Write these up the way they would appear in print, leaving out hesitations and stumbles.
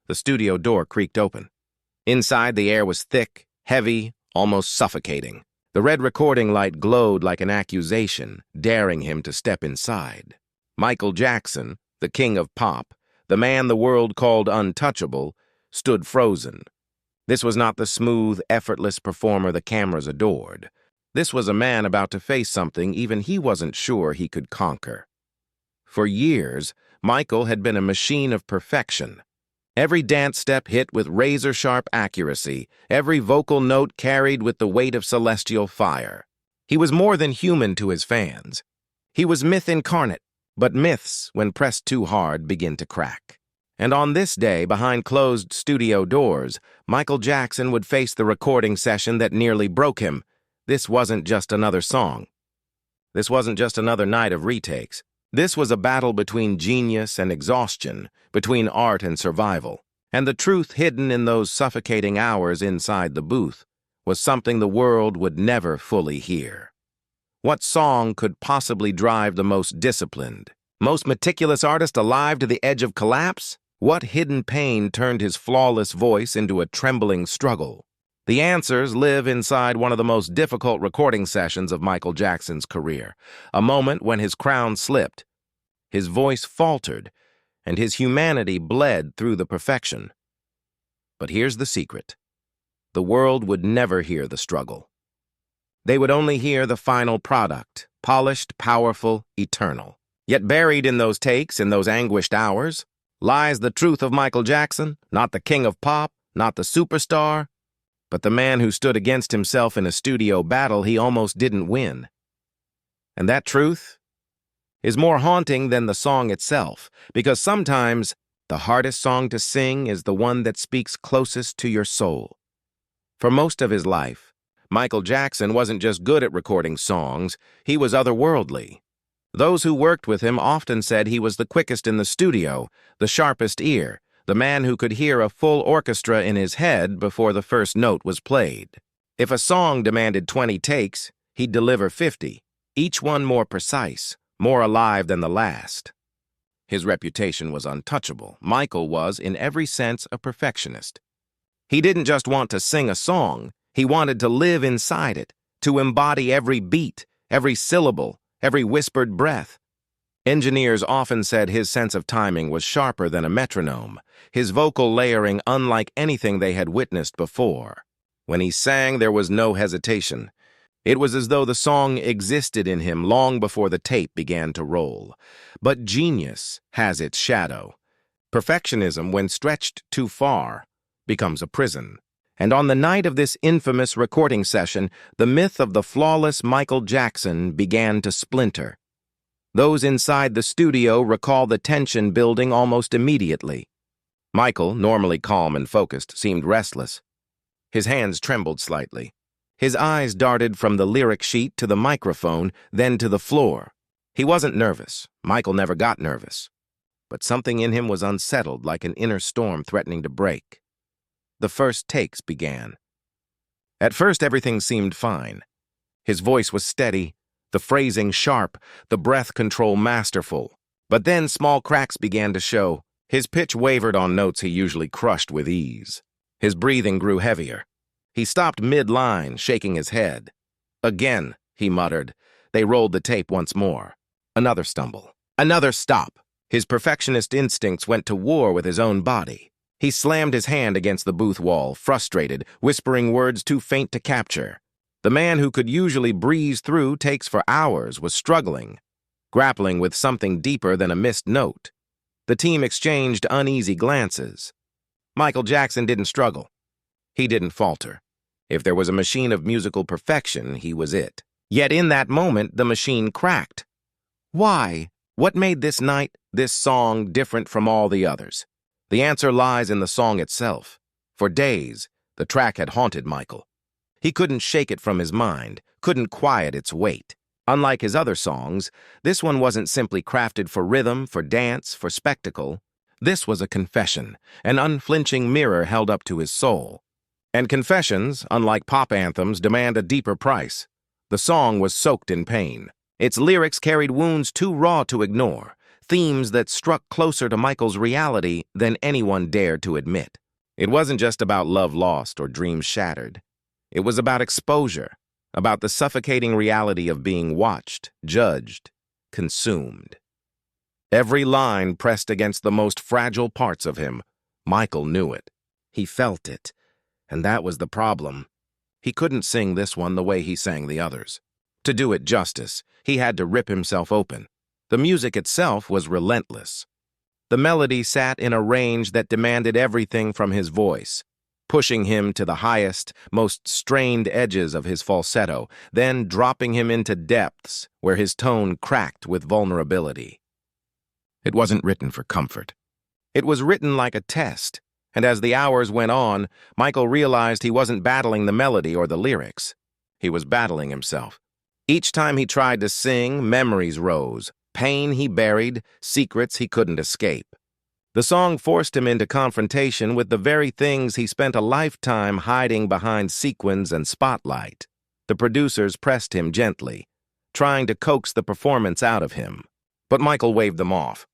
The studio door creaked open. Inside, the air was thick, heavy, almost suffocating. The red recording light glowed like an accusation, daring him to step inside. Michael Jackson, the king of pop, the man the world called untouchable, stood frozen. This was not the smooth, effortless performer the cameras adored. This was a man about to face something even he wasn't sure he could conquer. For years, Michael had been a machine of perfection. Every dance step hit with razor-sharp accuracy, every vocal note carried with the weight of celestial fire. He was more than human to his fans. He was myth incarnate, but myths, when pressed too hard, begin to crack. And on this day, behind closed studio doors, Michael Jackson would face the recording session that nearly broke him. This wasn't just another song. This wasn't just another night of retakes. This was a battle between genius and exhaustion, between art and survival. And the truth hidden in those suffocating hours inside the booth was something the world would never fully hear. What song could possibly drive the most disciplined, most meticulous artist alive to the edge of collapse? What hidden pain turned his flawless voice into a trembling struggle? The answers live inside one of the most difficult recording sessions of Michael Jackson's career, a moment when his crown slipped, his voice faltered, and his humanity bled through the perfection. But here's the secret. The world would never hear the struggle. They would only hear the final product, polished, powerful, eternal. Yet buried in those takes, in those anguished hours, lies the truth of Michael Jackson, not the king of pop, not the superstar, but the man who stood against himself in a studio battle he almost didn't win. And that truth is more haunting than the song itself, because sometimes the hardest song to sing is the one that speaks closest to your soul. For most of his life, Michael Jackson wasn't just good at recording songs, he was otherworldly. Those who worked with him often said he was the quickest in the studio, the sharpest ear, the man who could hear a full orchestra in his head before the first note was played. If a song demanded 20 takes, he'd deliver 50, each one more precise, more alive than the last. His reputation was untouchable. Michael was, in every sense, a perfectionist. He didn't just want to sing a song, he wanted to live inside it, to embody every beat, every syllable, every whispered breath. Engineers often said his sense of timing was sharper than a metronome, his vocal layering unlike anything they had witnessed before. When he sang, there was no hesitation. It was as though the song existed in him long before the tape began to roll. But genius has its shadow. Perfectionism, when stretched too far, becomes a prison. And on the night of this infamous recording session, the myth of the flawless Michael Jackson began to splinter. Those inside the studio recall the tension building almost immediately. Michael, normally calm and focused, seemed restless. His hands trembled slightly. His eyes darted from the lyric sheet to the microphone, then to the floor. He wasn't nervous. Michael never got nervous. But something in him was unsettled, like an inner storm threatening to break. The first takes began. At first, everything seemed fine. His voice was steady, the phrasing sharp, the breath control masterful. But then small cracks began to show. His pitch wavered on notes he usually crushed with ease. His breathing grew heavier. He stopped mid-line, shaking his head. Again, he muttered. They rolled the tape once more. Another stumble. Another stop. His perfectionist instincts went to war with his own body. He slammed his hand against the booth wall, frustrated, whispering words too faint to capture. The man who could usually breeze through takes for hours was struggling, grappling with something deeper than a missed note. The team exchanged uneasy glances. Michael Jackson didn't struggle. He didn't falter. If there was a machine of musical perfection, he was it. Yet in that moment, the machine cracked. Why? What made this night, this song, different from all the others? The answer lies in the song itself. For days, the track had haunted Michael. He couldn't shake it from his mind, couldn't quiet its weight. Unlike his other songs, this one wasn't simply crafted for rhythm, for dance, for spectacle. This was a confession, an unflinching mirror held up to his soul. And confessions, unlike pop anthems, demand a deeper price. The song was soaked in pain. Its lyrics carried wounds too raw to ignore, themes that struck closer to Michael's reality than anyone dared to admit. It wasn't just about love lost or dreams shattered. It was about exposure, about the suffocating reality of being watched, judged, consumed. Every line pressed against the most fragile parts of him. Michael knew it. He felt it. And that was the problem. He couldn't sing this one the way he sang the others. To do it justice, he had to rip himself open. The music itself was relentless. The melody sat in a range that demanded everything from his voice, pushing him to the highest, most strained edges of his falsetto, then dropping him into depths where his tone cracked with vulnerability. It wasn't written for comfort. It was written like a test, and as the hours went on, Michael realized he wasn't battling the melody or the lyrics. He was battling himself. Each time he tried to sing, memories rose, pain he buried, secrets he couldn't escape. The song forced him into confrontation with the very things he spent a lifetime hiding behind sequins and spotlight. The producers pressed him gently, trying to coax the performance out of him. But Michael waved them off.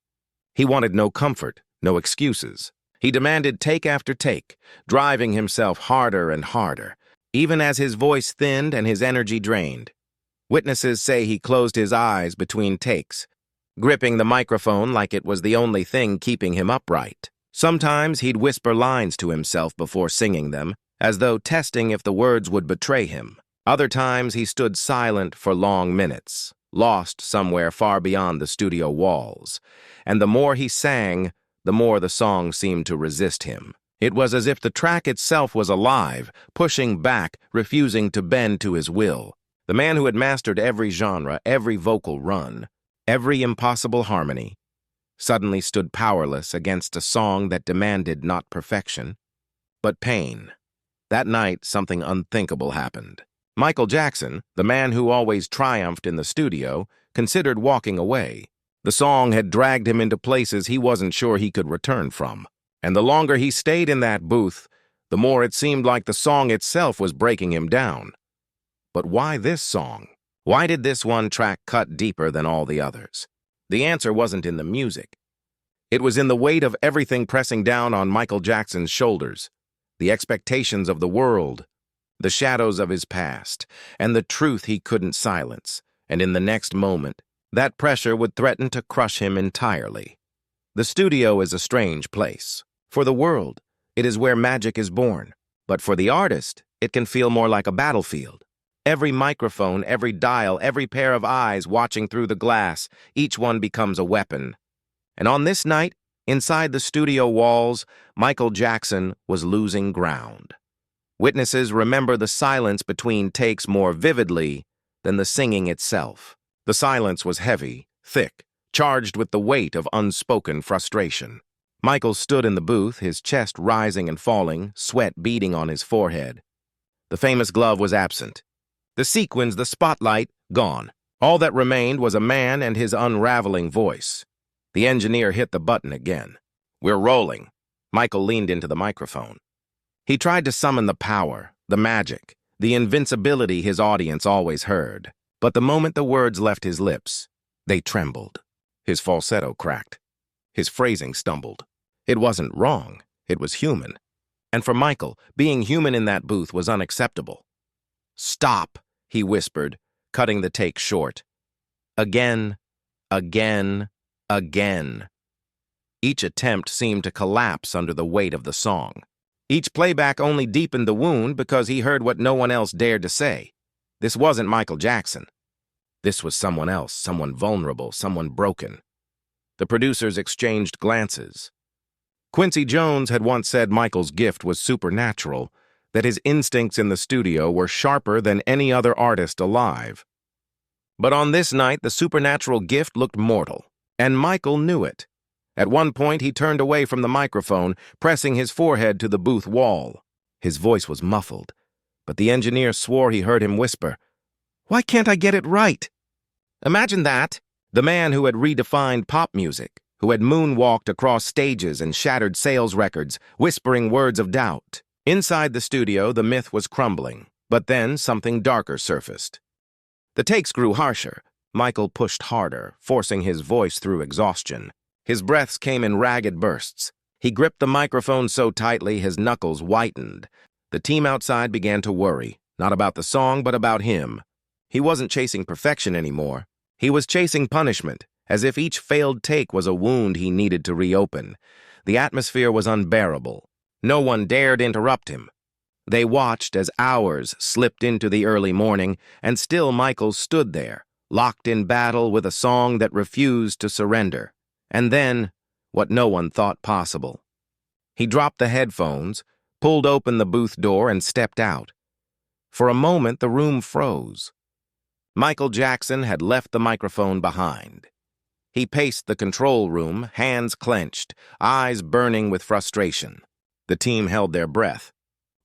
He wanted no comfort, no excuses. He demanded take after take, driving himself harder and harder, even as his voice thinned and his energy drained. Witnesses say he closed his eyes between takes, gripping the microphone like it was the only thing keeping him upright. Sometimes he'd whisper lines to himself before singing them, as though testing if the words would betray him. Other times he stood silent for long minutes, lost somewhere far beyond the studio walls. And the more he sang, the more the song seemed to resist him. It was as if the track itself was alive, pushing back, refusing to bend to his will. The man who had mastered every genre, every vocal run, every impossible harmony, suddenly stood powerless against a song that demanded not perfection, but pain. That night, something unthinkable happened. Michael Jackson, the man who always triumphed in the studio, considered walking away. The song had dragged him into places he wasn't sure he could return from. And the longer he stayed in that booth, the more it seemed like the song itself was breaking him down. But why this song? Why did this one track cut deeper than all the others? The answer wasn't in the music. It was in the weight of everything pressing down on Michael Jackson's shoulders, the expectations of the world, the shadows of his past, and the truth he couldn't silence. And in the next moment, that pressure would threaten to crush him entirely. The studio is a strange place. For the world, it is where magic is born. But for the artist, it can feel more like a battlefield. Every microphone, every dial, every pair of eyes watching through the glass, each one becomes a weapon. And on this night, inside the studio walls, Michael Jackson was losing ground. Witnesses remember the silence between takes more vividly than the singing itself. The silence was heavy, thick, charged with the weight of unspoken frustration. Michael stood in the booth, his chest rising and falling, sweat beading on his forehead. The famous glove was absent. The sequins, the spotlight, gone. All that remained was a man and his unraveling voice. The engineer hit the button again. "We're rolling." Michael leaned into the microphone. He tried to summon the power, the magic, the invincibility his audience always heard. But the moment the words left his lips, they trembled. His falsetto cracked. His phrasing stumbled. It wasn't wrong. It was human. And for Michael, being human in that booth was unacceptable. "Stop," he whispered, cutting the take short. Again, again, again. Each attempt seemed to collapse under the weight of the song. Each playback only deepened the wound because he heard what no one else dared to say. This wasn't Michael Jackson. This was someone else, someone vulnerable, someone broken. The producers exchanged glances. Quincy Jones had once said Michael's gift was supernatural, that his instincts in the studio were sharper than any other artist alive. But on this night, the supernatural gift looked mortal, and Michael knew it. At one point, he turned away from the microphone, pressing his forehead to the booth wall. His voice was muffled, but the engineer swore he heard him whisper, "Why can't I get it right?" Imagine that. The man who had redefined pop music, who had moonwalked across stages and shattered sales records, whispering words of doubt. Inside the studio, the myth was crumbling, but then something darker surfaced. The takes grew harsher, Michael pushed harder, forcing his voice through exhaustion. His breaths came in ragged bursts. He gripped the microphone so tightly his knuckles whitened. The team outside began to worry, not about the song, but about him. He wasn't chasing perfection anymore. He was chasing punishment, as if each failed take was a wound he needed to reopen. The atmosphere was unbearable. No one dared interrupt him. They watched as hours slipped into the early morning, and still Michael stood there, locked in battle with a song that refused to surrender. And then, what no one thought possible. He dropped the headphones, pulled open the booth door, and stepped out. For a moment, the room froze. Michael Jackson had left the microphone behind. He paced the control room, hands clenched, eyes burning with frustration. The team held their breath.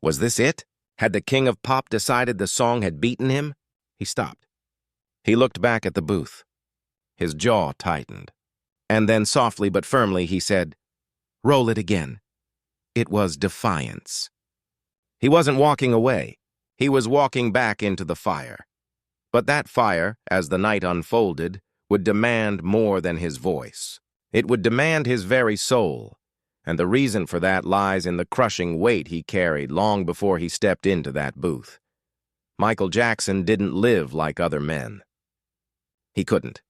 Was this it? Had the king of pop decided the song had beaten him? He stopped. He looked back at the booth. His jaw tightened. And then softly but firmly he said, "Roll it again." It was defiance. He wasn't walking away. He was walking back into the fire. But that fire, as the night unfolded, would demand more than his voice. It would demand his very soul. And the reason for that lies in the crushing weight he carried long before he stepped into that booth. Michael Jackson didn't live like other men. He couldn't.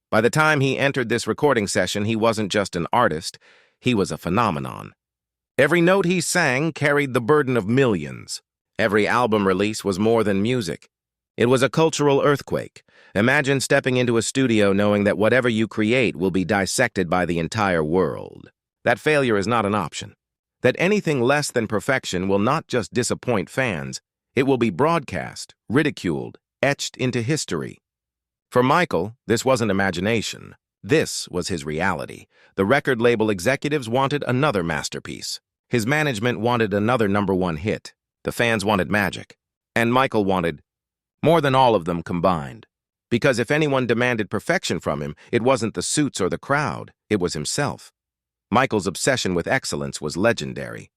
By the time he entered this recording session, he wasn't just an artist, he was a phenomenon. Every note he sang carried the burden of millions. Every album release was more than music. It was a cultural earthquake. Imagine stepping into a studio knowing that whatever you create will be dissected by the entire world. That failure is not an option. That anything less than perfection will not just disappoint fans, it will be broadcast, ridiculed, etched into history. For Michael, this wasn't imagination. This was his reality. The record label executives wanted another masterpiece. His management wanted another #1 hit. The fans wanted magic. And Michael wanted more than all of them combined. Because if anyone demanded perfection from him, it wasn't the suits or the crowd, it was himself. Michael's obsession with excellence was legendary.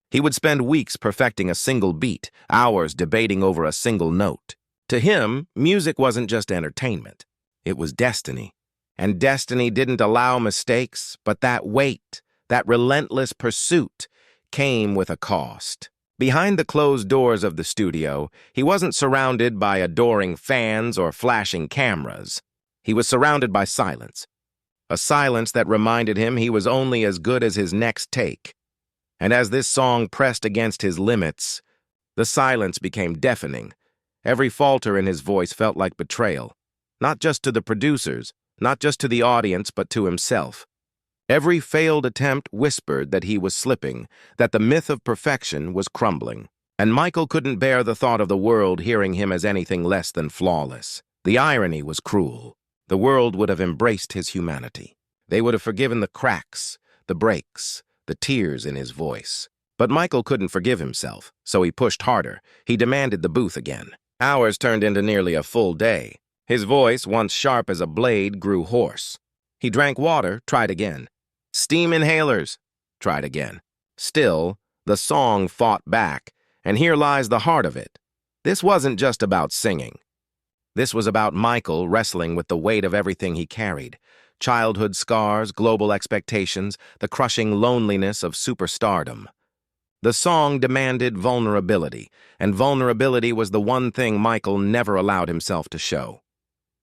He would spend weeks perfecting a single beat, hours debating over a single note. To him, music wasn't just entertainment. It was destiny. And destiny didn't allow mistakes, but that weight, that relentless pursuit, came with a cost. Behind the closed doors of the studio, he wasn't surrounded by adoring fans or flashing cameras. He was surrounded by silence. A silence that reminded him he was only as good as his next take. And as this song pressed against his limits, the silence became deafening. Every falter in his voice felt like betrayal, not just to the producers, not just to the audience, but to himself. Every failed attempt whispered that he was slipping, that the myth of perfection was crumbling. And Michael couldn't bear the thought of the world hearing him as anything less than flawless. The irony was cruel. The world would have embraced his humanity. They would have forgiven the cracks, the breaks, the tears in his voice. But Michael couldn't forgive himself, so he pushed harder. He demanded the booth again. Hours turned into nearly a full day. His voice, once sharp as a blade, grew hoarse. He drank water, tried again. Steam inhalers, tried again. Still, the song fought back, and here lies the heart of it. This wasn't just about singing. This was about Michael wrestling with the weight of everything he carried. Childhood scars, global expectations, the crushing loneliness of superstardom. The song demanded vulnerability, and vulnerability was the one thing Michael never allowed himself to show.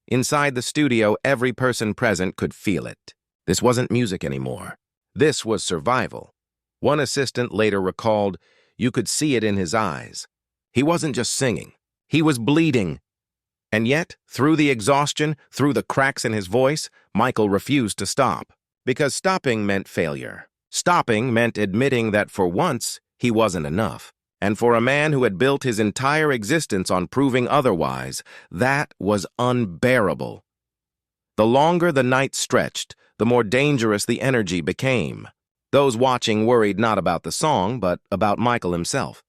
Inside the studio, every person present could feel it. This wasn't music anymore. This was survival. One assistant later recalled, you could see it in his eyes. He wasn't just singing. He was bleeding. And yet, through the exhaustion, through the cracks in his voice, Michael refused to stop. Because stopping meant failure. Stopping meant admitting that for once, he wasn't enough. And for a man who had built his entire existence on proving otherwise, that was unbearable. The longer the night stretched, the more dangerous the energy became. Those watching worried not about the song, but about Michael himself.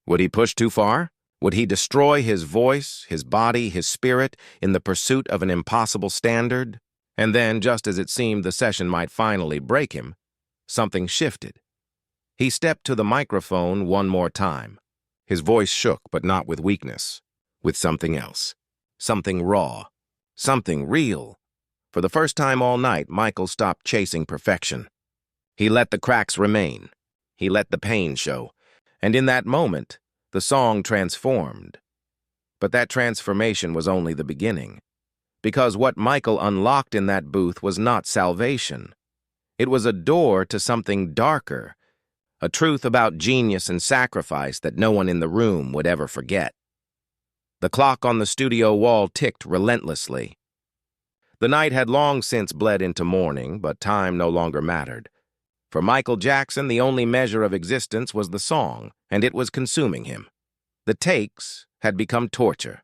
Would he push too far? Would he destroy his voice, his body, his spirit in the pursuit of an impossible standard? And then, just as it seemed the session might finally break him, something shifted. He stepped to the microphone one more time. His voice shook, but not with weakness, with something else. Something raw. something real. For the first time all night, Michael stopped chasing perfection. He let the cracks remain. He let the pain show. And in that moment, the song transformed. But that transformation was only the beginning. Because what Michael unlocked in that booth was not salvation. It was a door to something darker, a truth about genius and sacrifice that no one in the room would ever forget. The clock on the studio wall ticked relentlessly. The night had long since bled into morning, but time no longer mattered. For Michael Jackson, the only measure of existence was the song, and it was consuming him. The takes had become torture.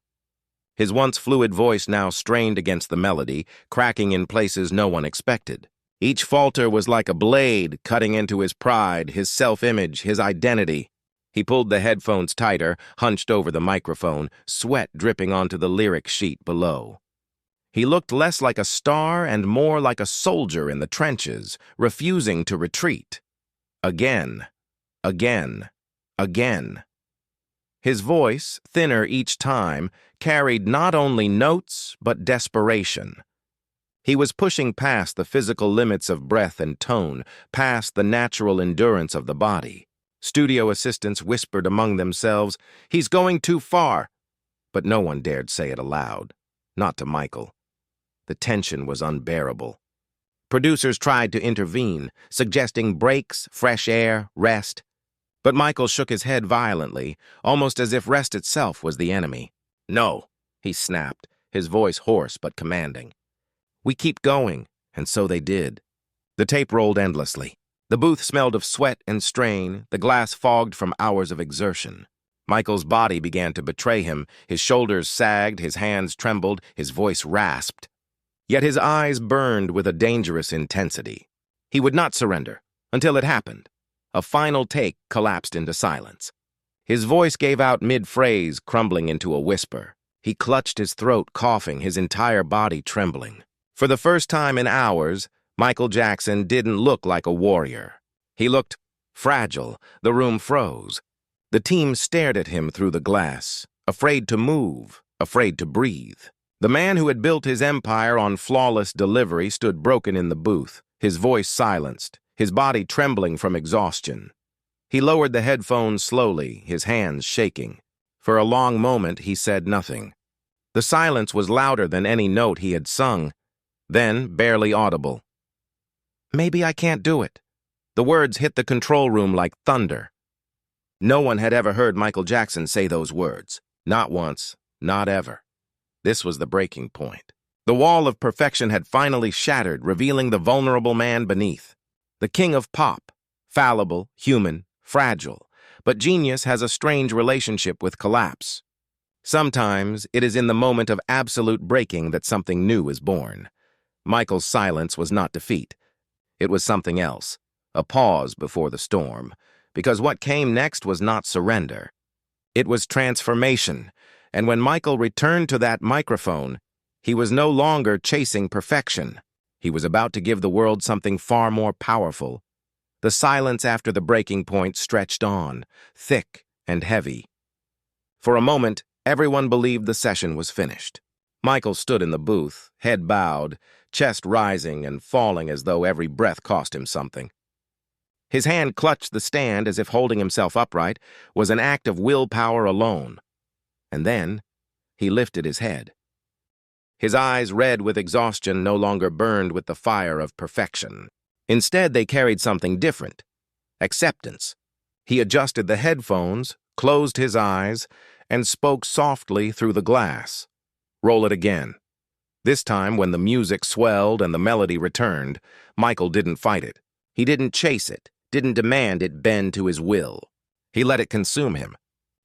His once fluid voice now strained against the melody, cracking in places no one expected. Each falter was like a blade cutting into his pride, his self-image, his identity. He pulled the headphones tighter, hunched over the microphone, sweat dripping onto the lyric sheet below. He looked less like a star and more like a soldier in the trenches, refusing to retreat. Again, again, again. His voice, thinner each time, carried not only notes but desperation. He was pushing past the physical limits of breath and tone, past the natural endurance of the body. Studio assistants whispered among themselves, "He's going too far." But no one dared say it aloud, not to Michael. The tension was unbearable. Producers tried to intervene, suggesting breaks, fresh air, rest. But Michael shook his head violently, almost as if rest itself was the enemy. "No," he snapped, his voice hoarse but commanding. "We keep going," and so they did. The tape rolled endlessly. The booth smelled of sweat and strain, the glass fogged from hours of exertion. Michael's body began to betray him, his shoulders sagged, his hands trembled, his voice rasped. Yet his eyes burned with a dangerous intensity. He would not surrender, until it happened. A final take collapsed into silence. His voice gave out mid-phrase, crumbling into a whisper. He clutched his throat, coughing, his entire body trembling. For the first time in hours, Michael Jackson didn't look like a warrior. He looked fragile. The room froze. The team stared at him through the glass, afraid to move, afraid to breathe. The man who had built his empire on flawless delivery stood broken in the booth, his voice silenced, his body trembling from exhaustion. He lowered the headphones slowly, his hands shaking. For a long moment, he said nothing. The silence was louder than any note he had sung, then barely audible. "Maybe I can't do it." The words hit the control room like thunder. No one had ever heard Michael Jackson say those words. Not once, not ever. This was the breaking point. The wall of perfection had finally shattered, revealing the vulnerable man beneath. The king of pop, fallible, human, fragile. But genius has a strange relationship with collapse. Sometimes it is in the moment of absolute breaking that something new is born. Michael's silence was not defeat. It was something else, a pause before the storm, because what came next was not surrender. It was transformation. And when Michael returned to that microphone, he was no longer chasing perfection. He was about to give the world something far more powerful. The silence after the breaking point stretched on, thick and heavy. For a moment, everyone believed the session was finished. Michael stood in the booth, head bowed, chest rising and falling as though every breath cost him something. His hand clutched the stand as if holding himself upright was an act of willpower alone. And then, he lifted his head. His eyes, red with exhaustion, no longer burned with the fire of perfection. Instead, they carried something different. Acceptance. He adjusted the headphones, closed his eyes, and spoke softly through the glass. "Roll it again." This time, when the music swelled and the melody returned, Michael didn't fight it. He didn't chase it, didn't demand it bend to his will. He let it consume him.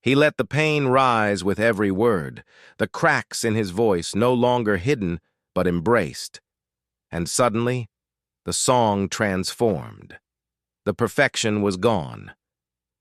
He let the pain rise with every word, the cracks in his voice no longer hidden but embraced. And suddenly, the song transformed. The perfection was gone,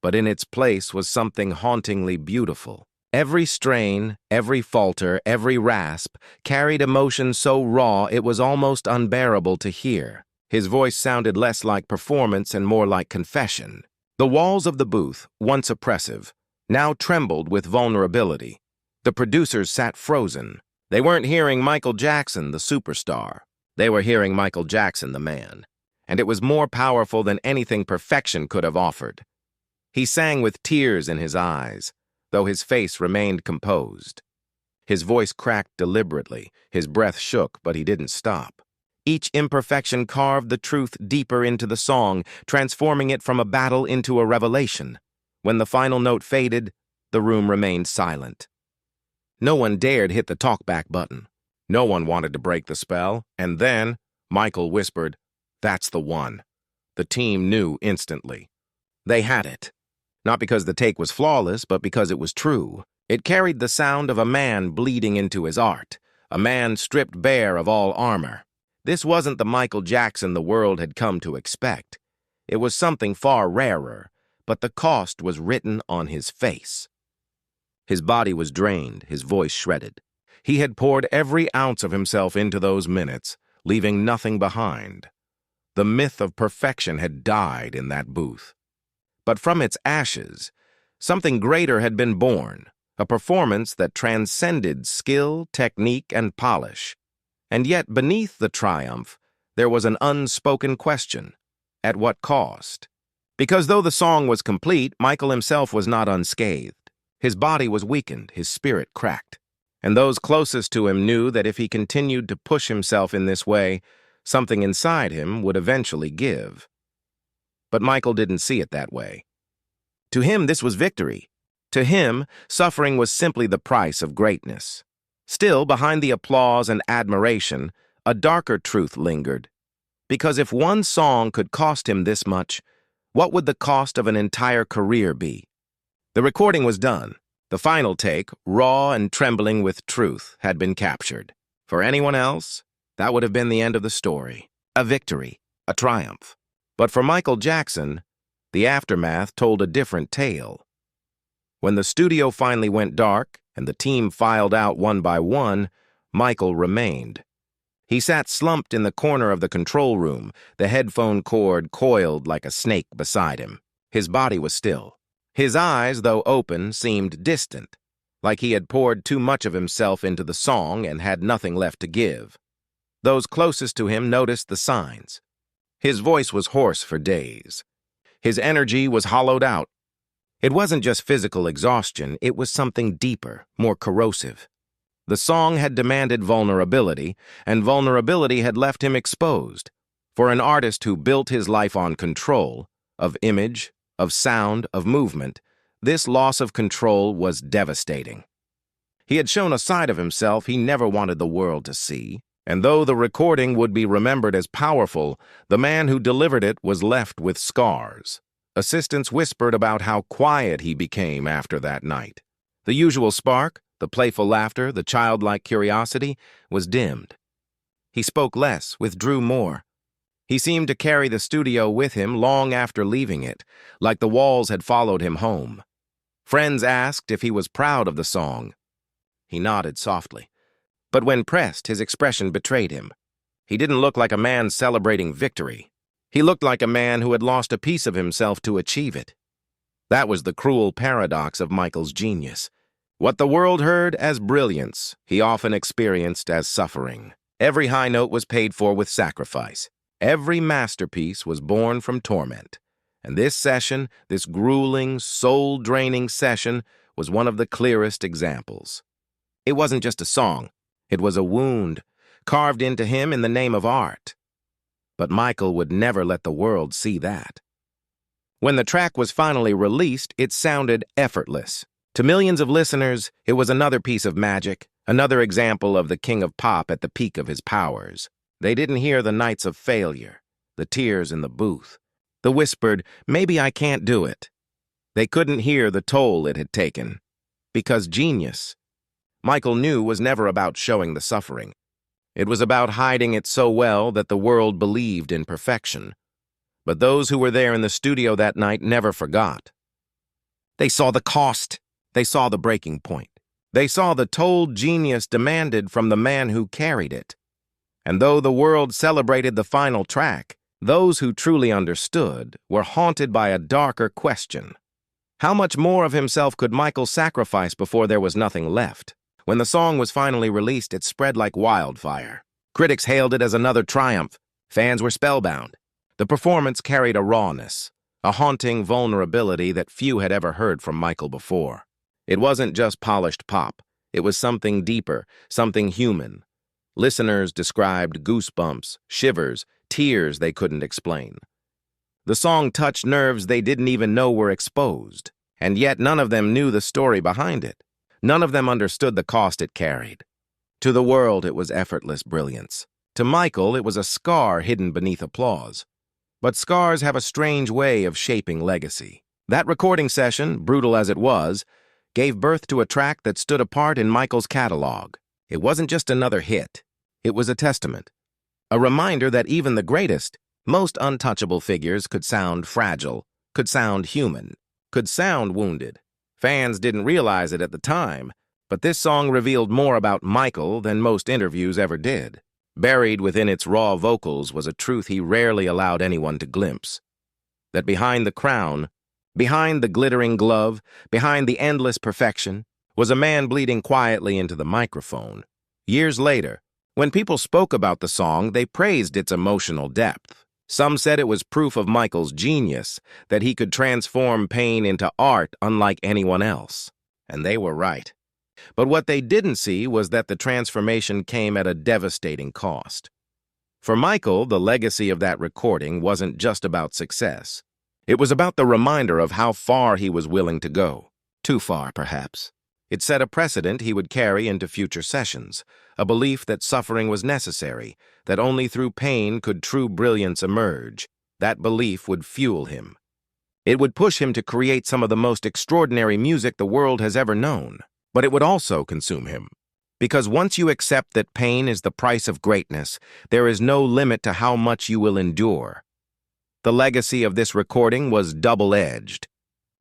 but in its place was something hauntingly beautiful. Every strain, every falter, every rasp carried emotion so raw it was almost unbearable to hear. His voice sounded less like performance and more like confession. The walls of the booth, once oppressive, now trembled with vulnerability. The producers sat frozen, They weren't hearing Michael Jackson, the superstar. They were hearing Michael Jackson, the man. And it was more powerful than anything perfection could have offered. He sang with tears in his eyes, though his face remained composed. His voice cracked deliberately, his breath shook, but he didn't stop. Each imperfection carved the truth deeper into the song, transforming it from a battle into a revelation. When the final note faded, the room remained silent. No one dared hit the talkback button. No one wanted to break the spell, and then Michael whispered, "That's the one." The team knew instantly. They had it. Not because the take was flawless, but because it was true. It carried the sound of a man bleeding into his art, a man stripped bare of all armor. This wasn't the Michael Jackson the world had come to expect. It was something far rarer, but the cost was written on his face. His body was drained, his voice shredded. He had poured every ounce of himself into those minutes, leaving nothing behind. The myth of perfection had died in that booth. But from its ashes, something greater had been born, a performance that transcended skill, technique, and polish. And yet, beneath the triumph, there was an unspoken question. At what cost? Because though the song was complete, Michael himself was not unscathed. His body was weakened, his spirit cracked. And those closest to him knew that if he continued to push himself in this way, something inside him would eventually give. But Michael didn't see it that way. To him, this was victory. To him, suffering was simply the price of greatness. Still, behind the applause and admiration, a darker truth lingered. Because if one song could cost him this much, what would the cost of an entire career be? The recording was done. The final take, raw and trembling with truth, had been captured. For anyone else, that would have been the end of the story. A victory, a triumph. But for Michael Jackson, the aftermath told a different tale. When the studio finally went dark and the team filed out one by one, Michael remained. He sat slumped in the corner of the control room, the headphone cord coiled like a snake beside him. His body was still. His eyes, though open, seemed distant, like he had poured too much of himself into the song and had nothing left to give. Those closest to him noticed the signs. His voice was hoarse for days. His energy was hollowed out. It wasn't just physical exhaustion, it was something deeper, more corrosive. The song had demanded vulnerability, and vulnerability had left him exposed. For an artist who built his life on control, of image, of sound, of movement, this loss of control was devastating. He had shown a side of himself he never wanted the world to see, and though the recording would be remembered as powerful, the man who delivered it was left with scars. Assistants whispered about how quiet he became after that night. The usual spark, the playful laughter, the childlike curiosity, was dimmed. He spoke less, withdrew more. He seemed to carry the studio with him long after leaving it, like the walls had followed him home. Friends asked if he was proud of the song. He nodded softly. But when pressed, his expression betrayed him. He didn't look like a man celebrating victory. He looked like a man who had lost a piece of himself to achieve it. That was the cruel paradox of Michael's genius. What the world heard as brilliance, he often experienced as suffering. Every high note was paid for with sacrifice. Every masterpiece was born from torment. And this session, this grueling, soul-draining session, was one of the clearest examples. It wasn't just a song. It was a wound, carved into him in the name of art. But Michael would never let the world see that. When the track was finally released, it sounded effortless. To millions of listeners, it was another piece of magic, another example of the king of pop at the peak of his powers. They didn't hear the nights of failure, the tears in the booth, the whispered, "Maybe I can't do it." They couldn't hear the toll it had taken. Because genius, Michael knew, was never about showing the suffering. It was about hiding it so well that the world believed in perfection. But those who were there in the studio that night never forgot. They saw the cost. They saw the breaking point. They saw the toll genius demanded from the man who carried it. And though the world celebrated the final track, those who truly understood were haunted by a darker question. How much more of himself could Michael sacrifice before there was nothing left? When the song was finally released, it spread like wildfire. Critics hailed it as another triumph. Fans were spellbound. The performance carried a rawness, a haunting vulnerability that few had ever heard from Michael before. It wasn't just polished pop. It was something deeper, something human. Listeners described goosebumps, shivers, tears they couldn't explain. The song touched nerves they didn't even know were exposed, and yet none of them knew the story behind it. None of them understood the cost it carried. To the world, it was effortless brilliance. To Michael, it was a scar hidden beneath applause. But scars have a strange way of shaping legacy. That recording session, brutal as it was, gave birth to a track that stood apart in Michael's catalog. It wasn't just another hit. It was a testament. A reminder that even the greatest, most untouchable figures could sound fragile, could sound human, could sound wounded. Fans didn't realize it at the time, but this song revealed more about Michael than most interviews ever did. Buried within its raw vocals was a truth he rarely allowed anyone to glimpse. That behind the crown, behind the glittering glove, behind the endless perfection, was a man bleeding quietly into the microphone. Years later, when people spoke about the song, they praised its emotional depth. Some said it was proof of Michael's genius, that he could transform pain into art unlike anyone else. And they were right. But what they didn't see was that the transformation came at a devastating cost. For Michael, the legacy of that recording wasn't just about success. It was about the reminder of how far he was willing to go. Too far, perhaps. It set a precedent he would carry into future sessions, a belief that suffering was necessary, that only through pain could true brilliance emerge. That belief would fuel him. It would push him to create some of the most extraordinary music the world has ever known. But it would also consume him. Because once you accept that pain is the price of greatness, there is no limit to how much you will endure. The legacy of this recording was double-edged.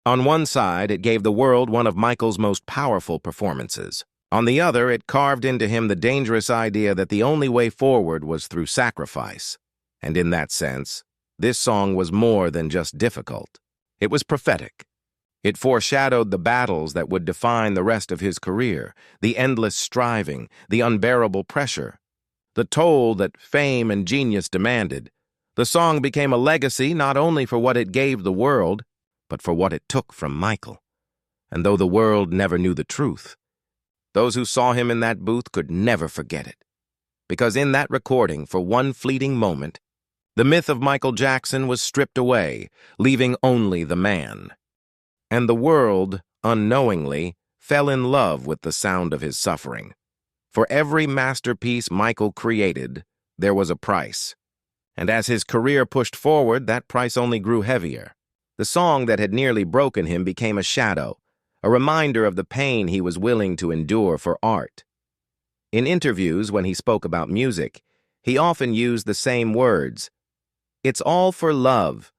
On one side, it gave the world one of Michael's most powerful performances. On the other, it carved into him the dangerous idea that the only way forward was through sacrifice. And in that sense, this song was more than just difficult. It was prophetic. It foreshadowed the battles that would define the rest of his career, the endless striving, the unbearable pressure, the toll that fame and genius demanded. The song became a legacy not only for what it gave the world, but for what it took from Michael. And though the world never knew the truth, those who saw him in that booth could never forget it. Because in that recording, for one fleeting moment, the myth of Michael Jackson was stripped away, leaving only the man. And the world, unknowingly, fell in love with the sound of his suffering. For every masterpiece Michael created, there was a price. And as his career pushed forward, that price only grew heavier. The song that had nearly broken him became a shadow, a reminder of the pain he was willing to endure for art. In interviews, when he spoke about music, he often used the same words. It's all for love,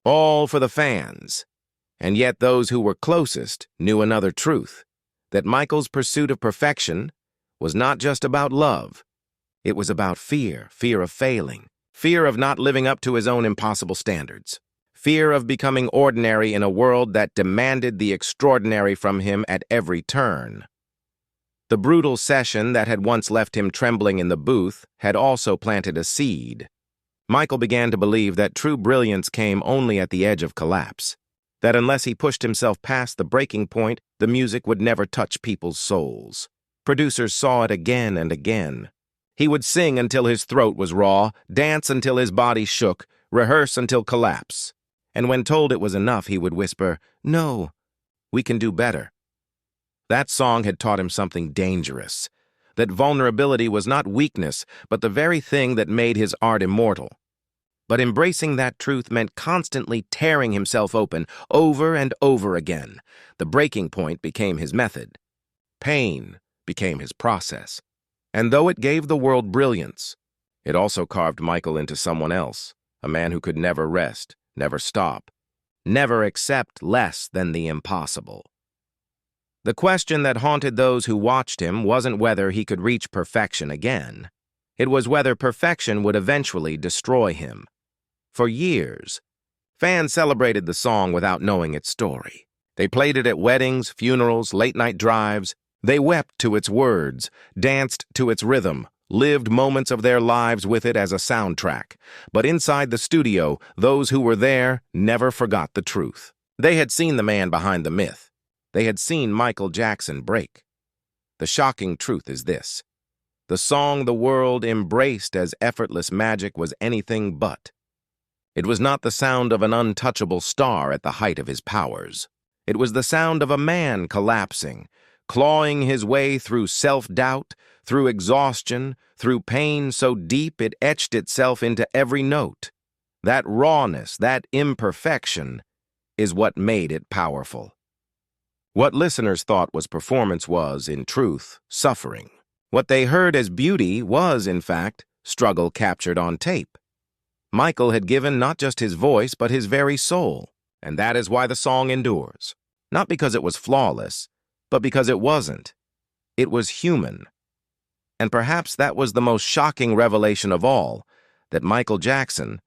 all for the fans. And yet those who were closest knew another truth, that Michael's pursuit of perfection was not just about love. It was about fear of failing, fear of not living up to his own impossible standards, fear of becoming ordinary in a world that demanded the extraordinary from him at every turn. The brutal session that had once left him trembling in the booth had also planted a seed. Michael began to believe that true brilliance came only at the edge of collapse, that unless he pushed himself past the breaking point, the music would never touch people's souls. Producers saw it again and again. He would sing until his throat was raw, dance until his body shook, rehearse until collapse. And when told it was enough, he would whisper, "No, we can do better." That song had taught him something dangerous, that vulnerability was not weakness, but the very thing that made his art immortal. But embracing that truth meant constantly tearing himself open, over and over again. The breaking point became his method. Pain became his process. And though it gave the world brilliance, it also carved Michael into someone else, a man who could never rest, never stop, never accept less than the impossible. The question that haunted those who watched him wasn't whether he could reach perfection again. It was whether perfection would eventually destroy him. For years, fans celebrated the song without knowing its story. They played it at weddings, funerals, late-night drives, They wept to its words, danced to its rhythm, lived moments of their lives with it as a soundtrack. But inside the studio, those who were there never forgot the truth. They had seen the man behind the myth. They had seen Michael Jackson break. The shocking truth is this: the song the world embraced as effortless magic was anything but. It was not the sound of an untouchable star at the height of his powers. It was the sound of a man collapsing, clawing his way through self-doubt, through exhaustion, through pain so deep it etched itself into every note. That rawness, that imperfection, is what made it powerful. What listeners thought was performance was, in truth, suffering. What they heard as beauty was, in fact, struggle captured on tape. Michael had given not just his voice, but his very soul, and that is why the song endures. Not because it was flawless, but because it wasn't. It was human. And perhaps that was the most shocking revelation of all, that Michael Jackson,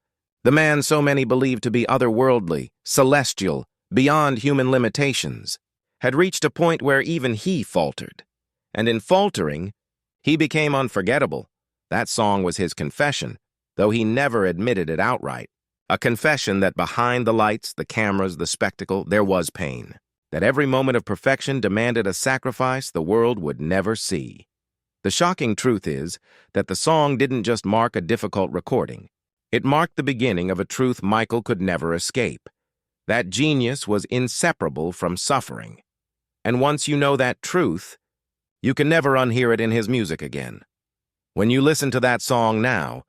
the man so many believed to be otherworldly, celestial, beyond human limitations, had reached a point where even he faltered. And in faltering, he became unforgettable. That song was his confession, though he never admitted it outright. A confession that behind the lights, the cameras, the spectacle, there was pain. That every moment of perfection demanded a sacrifice the world would never see. The shocking truth is that the song didn't just mark a difficult recording. It marked the beginning of a truth Michael could never escape. That genius was inseparable from suffering. And once you know that truth, you can never unhear it in his music again. When you listen to that song now,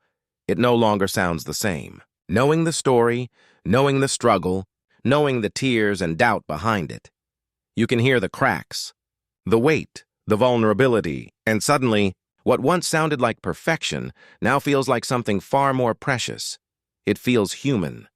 it no longer sounds the same. Knowing the story, knowing the struggle, knowing the tears and doubt behind it, you can hear the cracks, the weight, the vulnerability, and suddenly, what once sounded like perfection now feels like something far more precious. It feels human.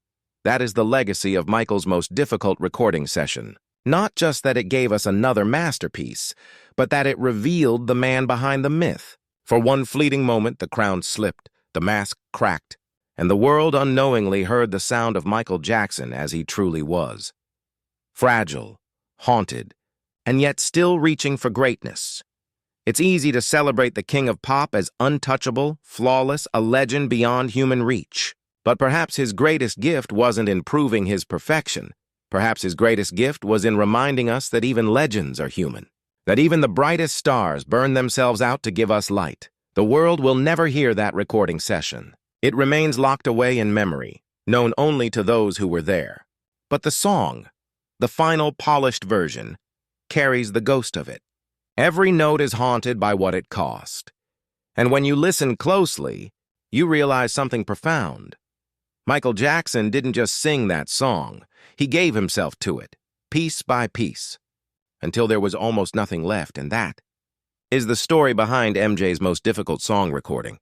That is the legacy of Michael's most difficult recording session. Not just that it gave us another masterpiece, but that it revealed the man behind the myth. For one fleeting moment, the crown slipped, the mask cracked, and the world unknowingly heard the sound of Michael Jackson as he truly was. Fragile, haunted, and yet still reaching for greatness. It's easy to celebrate the king of pop as untouchable, flawless, a legend beyond human reach. But perhaps his greatest gift wasn't in proving his perfection. Perhaps his greatest gift was in reminding us that even legends are human. That even the brightest stars burn themselves out to give us light. The world will never hear that recording session. It remains locked away in memory, known only to those who were there. But the song, the final polished version, carries the ghost of it. Every note is haunted by what it cost. And when you listen closely, you realize something profound. Michael Jackson didn't just sing that song. He gave himself to it, piece by piece, until there was almost nothing left, and that is the story behind MJ's most difficult song recording.